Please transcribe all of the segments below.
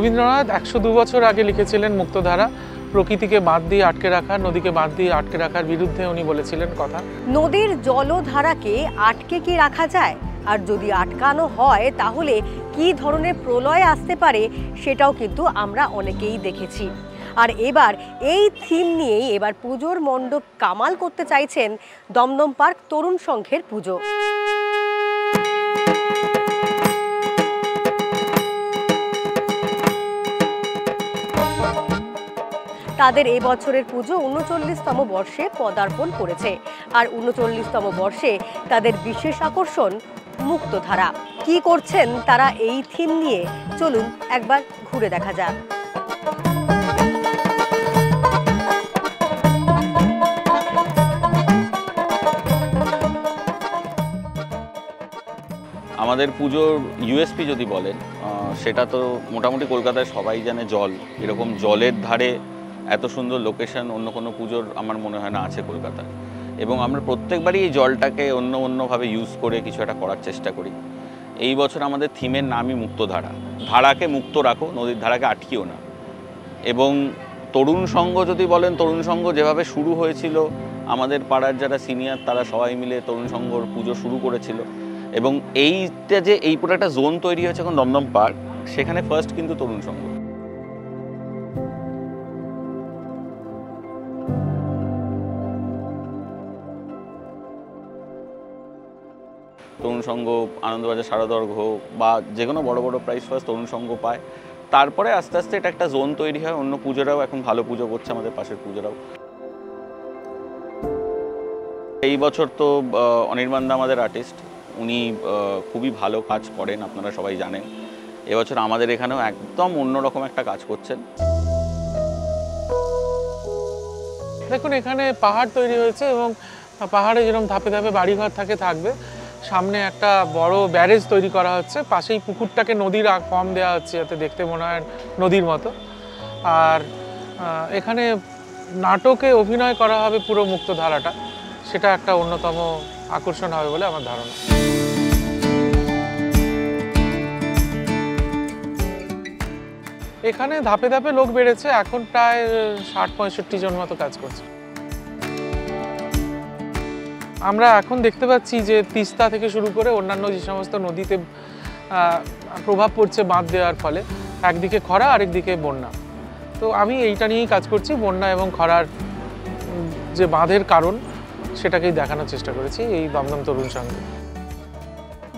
রবীন্দ্রনাথ 102 বছর আগে লিখেছিলেন মুক্তধারা। প্রকৃতিকে বাঁধ দিয়ে আটকে রাখা, নদীকে বাঁধ দিয়ে আটকে রাখার বিরুদ্ধে উনি বলেছিলেন কথা। নদীর জলধারাকে আটকে কি রাখা যায়, আর যদি আটকানো হয় তাহলে কি ধরনের প্রলয় আসতে পারে সেটাও কিন্তু আমরা অনেকেই দেখেছি। আর এবার এই থিম নিয়েই এবার পুজোর মণ্ডপ কামাল করতে চাইছেন দমদম পার্ক তরুণ সংঘের পুজো। তাদের এবছরের পুজো ৩৯তম বর্ষে পদার্পণ করেছে। আর ৩৯তম বর্ষে তাদের বিশেষ আকর্ষণ মুক্তধারা। কি করছেন তারা এই থিম নিয়ে, চলুন একবার ঘুরে দেখা যাক। আমাদের পুজোর ইউএসপি যদি বলেন, সেটা তো মোটামুটি কলকাতায় সবাই জানে, জল। এরকম জলের ধারে এত সুন্দর লোকেশন অন্য কোনো পুজোর আমার মনে হয় না আছে কলকাতায়। এবং আমরা প্রত্যেকবারই এই জলটাকে অন্যভাবে ইউজ করে কিছু একটা করার চেষ্টা করি। এই বছর আমাদের থিমের নামই মুক্তধারা। ধারাকে মুক্ত রাখো, নদীর ধারাকে আটকিও না। এবং তরুণ সংঘ যদি বলেন, তরুণ সংঘ যেভাবে শুরু হয়েছিল, আমাদের পাড়ার যারা সিনিয়র তারা সবাই মিলে তরুণ সংঘর পুজো শুরু করেছিল। এবং এইটা যে এই পুরো একটা জোন তৈরি হয়েছে এখন দমদম পার্ক, সেখানে ফার্স্ট কিন্তু তরুণ সংঘ। তরুণ সংঘ, আনন্দবাজার সারদর্ঘ বা যে কোনো বড় বড় প্রাইজ ফার্স্ট তরুণ সংঘ পায়। তারপরে আস্তে আস্তে এটা একটা জোন তৈরি হয়। অন্য পুজোরাও এখন ভালো পুজো করছে, আমাদের পাশের পুজোরাও। এই বছর তো অনির্বাণ দা আমাদের আর্টিস্ট, উনি খুবই ভালো কাজ করেন, আপনারা সবাই জানেন। এবছর আমাদের এখানেও একদম অন্যরকম একটা কাজ করছেন। দেখুন, এখানে পাহাড় তৈরি হয়েছে এবং পাহাড়ে যেরকম ধাপে ধাপে বাড়িঘর থাকবে, সামনে একটা বড় ব্যারেজ তৈরি করা হচ্ছে। পাশেই পুকুরটাকে নদীর ফর্ম দেওয়া হচ্ছে, যাতে দেখতে মনে হয় নদীর মতো। আর এখানে নাটকে অভিনয় করা হবে পুরো মুক্তধারাটা, সেটা একটা অন্যতম আকর্ষণ হবে বলে আমার ধারণা। এখানে ধাপে ধাপে লোক বেড়েছে, এখন প্রায় ৬০-৬৫ জন মতো কাজ করছে। আমরা এখন দেখতে পাচ্ছি যে তিস্তা থেকে শুরু করে অন্যান্য যে সমস্ত নদীতে প্রভাব পড়ছে বাঁধ দেওয়ার ফলে, একদিকে খরা আরেকদিকে বন্যা। তো আমি এইটা নিয়েই কাজ করছি, বন্যা এবং খরার যে বাঁধের কারণ সেটাকেই দেখানোর চেষ্টা করেছি এই দমদম তরুণ সংঘে।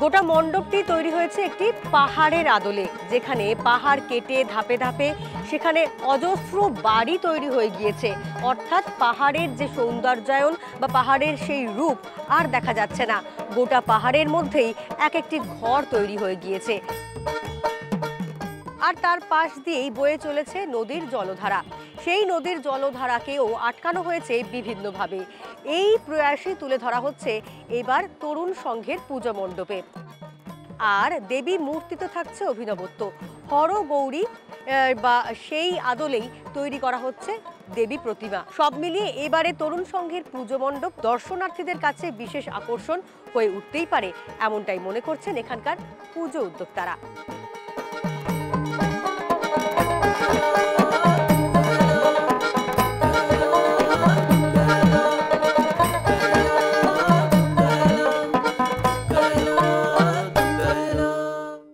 গোটা মণ্ডপটি তৈরি হয়েছে একটি পাহাড়ের আদলে, যেখানে পাহাড় কেটে ধাপে ধাপে সেখানে অজস্র বাড়ি তৈরি হয়ে গিয়েছে। অর্থাৎ পাহাড়ের যে সৌন্দর্যায়ন বা পাহাড়ের সেই রূপ আর দেখা যাচ্ছে না। গোটা পাহাড়ের মধ্যেই এক একটি ঘর তৈরি হয়ে গিয়েছে। আর তার পাশ দিয়েই বয়ে চলেছে নদীর জলধারা। সেই নদীর জলধারাকেও আটকানো হয়েছে বিভিন্নভাবে। এই প্রয়াসই তুলে ধরা হচ্ছে এবার তরুণ সংঘের পূজা মণ্ডপে। আর দেবী মূর্তিতে থাকছে অভিনবত্ব। হরগৌরী বা সেই আদলেই তৈরি করা হচ্ছে দেবী প্রতিমা। সব মিলিয়ে এবারে তরুণ সংঘের পুজো মণ্ডপ দর্শনার্থীদের কাছে বিশেষ আকর্ষণ হয়ে উঠতেই পারে, এমনটাই মনে করছেন এখানকার পুজো উদ্যোক্তারা।